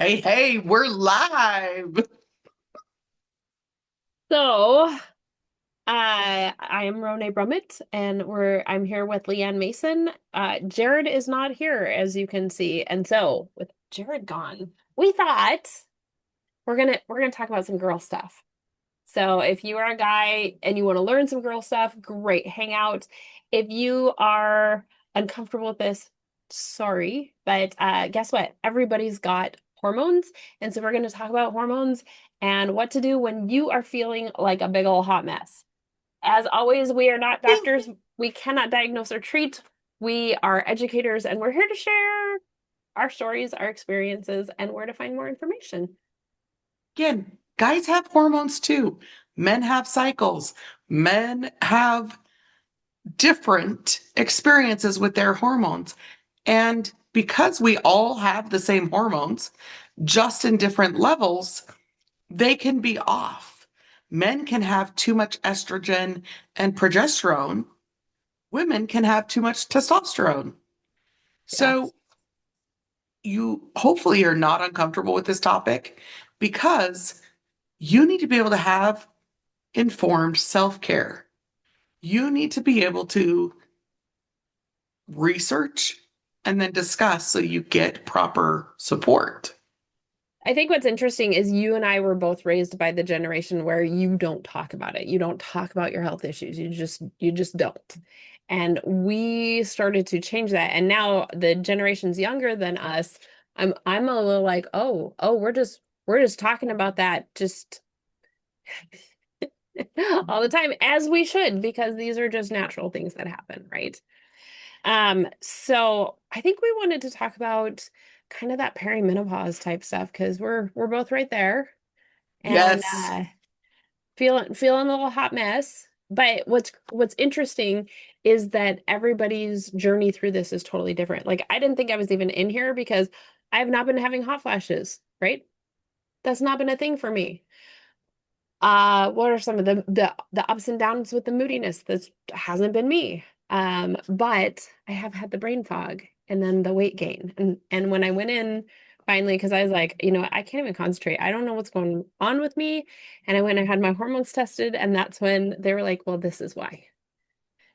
Hey, hey, we're live. So, I am Rone Brummett, and I'm here with Leanne Mason. Jared is not here, as you can see, and so with Jared gone, we thought we're gonna talk about some girl stuff. So, if you are a guy and you want to learn some girl stuff, great, hang out. If you are uncomfortable with this, sorry, but guess what? Everybody's got hormones, and so we're going to talk about hormones and what to do when you are feeling like a big old hot mess. As always, we are not doctors. We cannot diagnose or treat. We are educators, and we're here to share our stories, our experiences, and where to find more information. Again, guys have hormones too. Men have cycles. Men have different experiences with their hormones. And because we all have the same hormones, just in different levels, they can be off. Men can have too much estrogen and progesterone. Women can have too much testosterone. So Yes. you hopefully are not uncomfortable with this topic because you need to be able to have informed self care. You need to be able to research and then discuss so you get proper support. I think what's interesting is you and I were both raised by the generation where you don't talk about it. You don't talk about your health issues. You just don't. And we started to change that. And now the generations younger than us, I'm a little like, oh, we're just talking about that just all the time, as we should, because these are just natural things that happen, right? So I think we wanted to talk about kind of that perimenopause type stuff because we're both right there and Yes. feeling a little hot mess. But what's interesting is that everybody's journey through this is totally different. Like I didn't think I was even in here because I've not been having hot flashes, right? That's not been a thing for me. What are some of the ups and downs with the moodiness? That hasn't been me. But I have had the brain fog and then the weight gain. And when I went in finally, because I was like, I can't even concentrate. I don't know what's going on with me. And I went and had my hormones tested, and that's when they were like, well, this is why.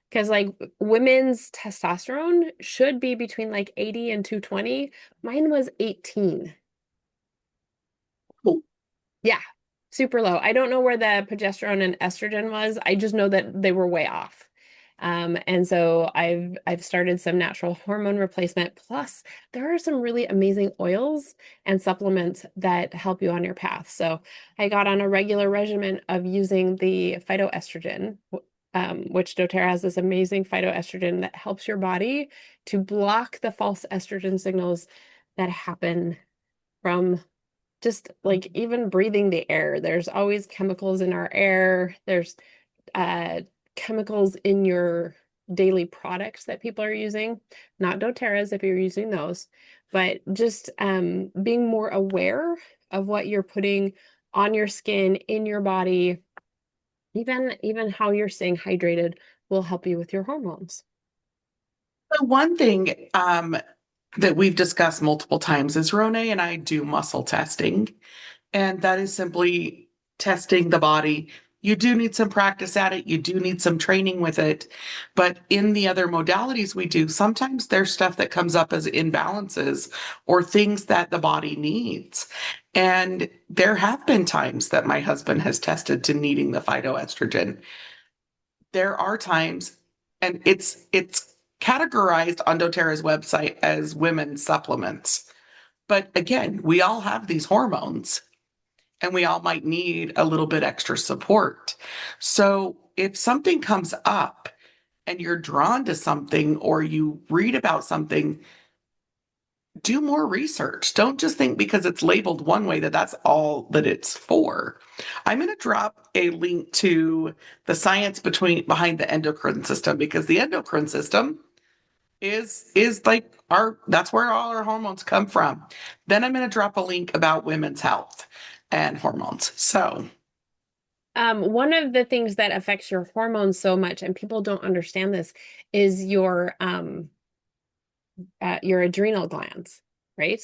Because like women's testosterone should be between like 80 and 220. Mine was 18. Oh, Yeah, super low. I don't know where the progesterone and estrogen was. I just know that they were way off. And so I've started some natural hormone replacement. Plus, there are some really amazing oils and supplements that help you on your path. So I got on a regular regimen of using the phytoestrogen, which doTERRA has this amazing phytoestrogen that helps your body to block the false estrogen signals that happen from just like even breathing the air. There's always chemicals in our air. There's uh, chemicals in your daily products that people are using, not doTERRAs if you're using those, but just being more aware of what you're putting on your skin, in your body, even how you're staying hydrated will help you with your hormones. the one thing that we've discussed multiple times is Rone and I do muscle testing. And that is simply testing the body. You do need some practice at it. You do need some training with it. But in the other modalities we do, sometimes there's stuff that comes up as imbalances or things that the body needs. And there have been times that my husband has tested to needing the phytoestrogen. There are times, and it's categorized on doTERRA's website as women's supplements. But again, we all have these hormones and we all might need a little bit extra support. So if something comes up and you're drawn to something or you read about something, do more research. Don't just think because it's labeled one way that that's all that it's for. I'm going to drop a link to the science behind the endocrine system because the endocrine system is like our that's where all our hormones come from. Then I'm going to drop a link about women's health and hormones. So, One of the things that affects your hormones so much, and people don't understand this, is your adrenal glands, right?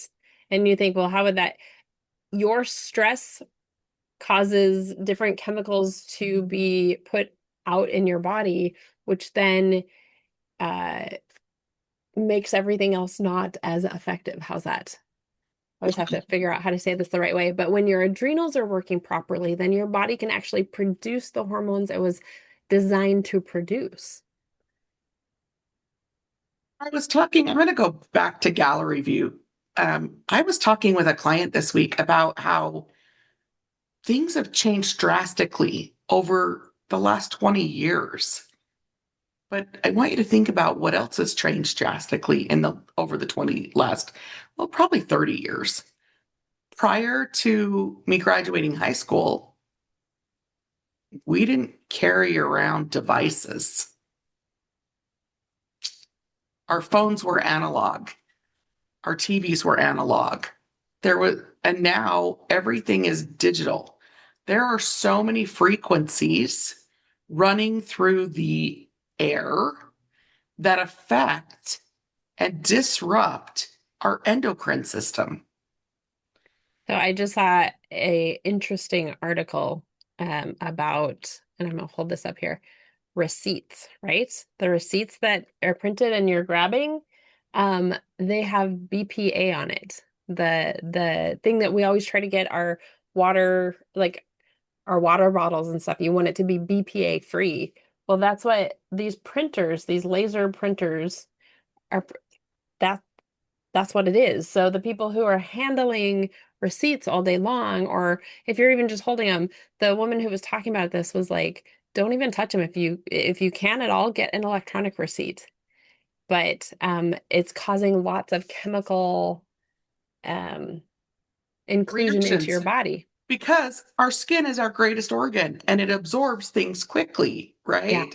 And you think, well, how would that, your stress causes different chemicals to be put out in your body, which then uh, makes everything else not as effective. How's that? I always have to figure out how to say this the right way. But when your adrenals are working properly, then your body can actually produce the hormones it was designed to produce. I'm going to go back to gallery view. I was talking with a client this week about how things have changed drastically over the last 20 years. But I want you to think about what else has changed drastically in the over the 20 last, well, probably 30 years. Prior to me graduating high school, we didn't carry around devices. Our phones were analog. Our TVs were analog. And now everything is digital. There are so many frequencies running through the air that affect and disrupt our endocrine system. So I just saw a interesting article about, and I'm gonna hold this up here, receipts, right? The receipts that are printed and you're grabbing, they have BPA on it. The thing that we always try to get our water, like our water bottles and stuff, you want it to be BPA free. Well, that's what these printers, these laser printers are that that's what it is. So the people who are handling receipts all day long, or if you're even just holding them, the woman who was talking about this was like, don't even touch them if you can at all, get an electronic receipt. But it's causing lots of chemical um, inclusion into your Reactions, body. because our skin is our greatest organ and it absorbs things quickly, Yeah.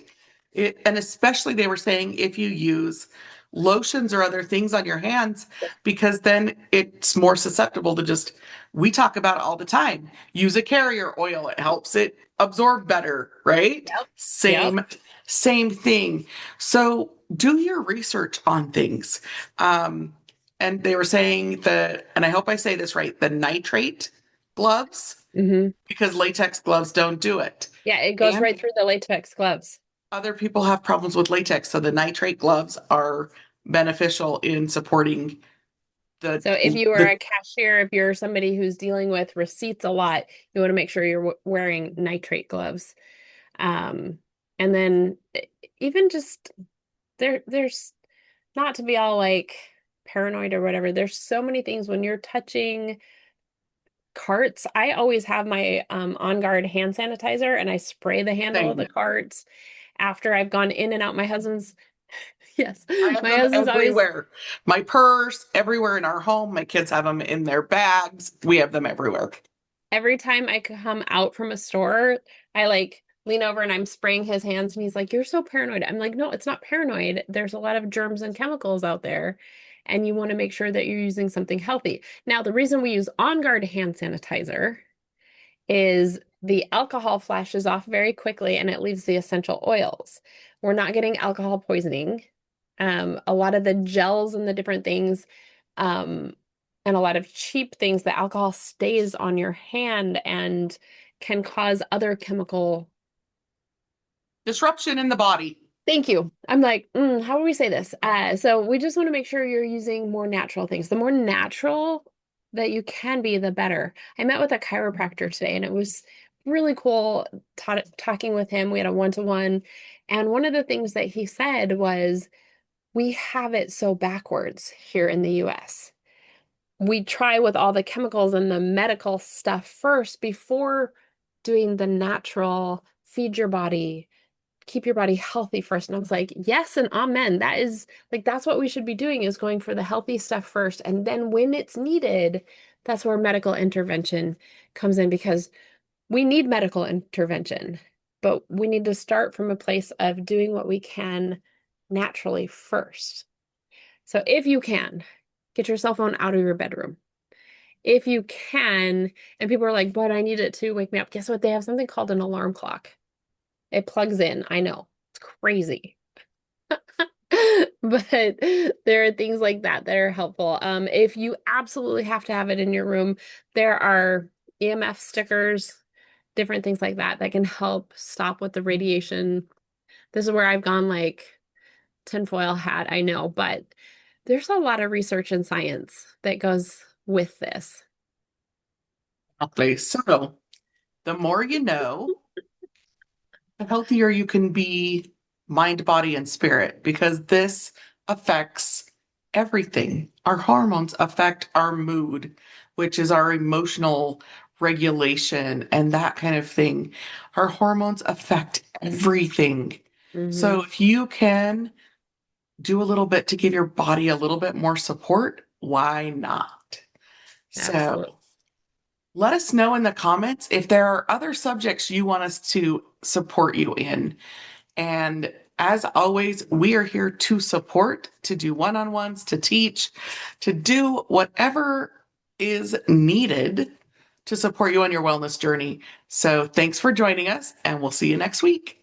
right? And especially they were saying if you use lotions or other things on your hands, because then it's more susceptible to just, we talk about it all the time. Use a carrier oil, it helps it absorb better, right? Yep. Yep. Same thing. So do your research on things. Um, and they were saying that, and I hope I say this right, the nitrate gloves, Hmm. because latex gloves don't do it. Yeah, it goes And right through the latex gloves. other people have problems with latex, so the nitrate gloves are beneficial in supporting the So if you are the a cashier, if you're somebody who's dealing with receipts a lot, you want to make sure you're wearing nitrate gloves. Um, and then even just there's not to be all like paranoid or whatever. There's so many things when you're touching carts. I always have my On Guard hand sanitizer and I spray the handle of the thing. carts after I've gone in and out. My husband's yes, I have my them husband's always everywhere. My purse, everywhere in our home. My kids have them in their bags. We have them everywhere. every time I come out from a store, I like lean over and I'm spraying his hands and he's like, "You're so paranoid." I'm like, "No, it's not paranoid. There's a lot of germs and chemicals out there, and you want to make sure that you're using something healthy." Now, the reason we use On Guard hand sanitizer is the alcohol flashes off very quickly and it leaves the essential oils. We're not getting alcohol poisoning. A lot of the gels and the different things, um, and a lot of cheap things, the alcohol stays on your hand and can cause other chemical. Disruption in the body. Thank you. I'm like, how do we say this? So we just want to make sure you're using more natural things. The more natural that you can be, the better. I met with a chiropractor today, and it was really cool talking with him. We had a one-to-one, and one of the things that he said was, we have it so backwards here in the US. We try with all the chemicals and the medical stuff first before doing the natural, feed your body, keep your body healthy first. And I was like, yes, and amen. That is like, that's what we should be doing, is going for the healthy stuff first. And then when it's needed, that's where medical intervention comes in, because we need medical intervention, but we need to start from a place of doing what we can naturally first. So if you can, get your cell phone out of your bedroom. If you can, and people are like, but I need it to wake me up. Guess what? They have something called an alarm clock. It plugs in. I know. It's crazy. But there are things like that that are helpful. If you absolutely have to have it in your room, there are EMF stickers, different things like that that can help stop with the radiation. This is where I've gone like tinfoil hat, I know, but there's a lot of research and science that goes with this. Okay, so the more you know, the healthier you can be mind, body, and spirit, because this affects everything. Our hormones affect our mood, which is our emotional regulation and that kind of thing. Our hormones affect everything. So Hmm. if you can do a little bit to give your body a little bit more support, why not? So Absolutely. let us know in the comments if there are other subjects you want us to support you in. And as always, we are here to support, to do one on ones, to teach, to do whatever is needed to support you on your wellness journey. So thanks for joining us, and we'll see you next week.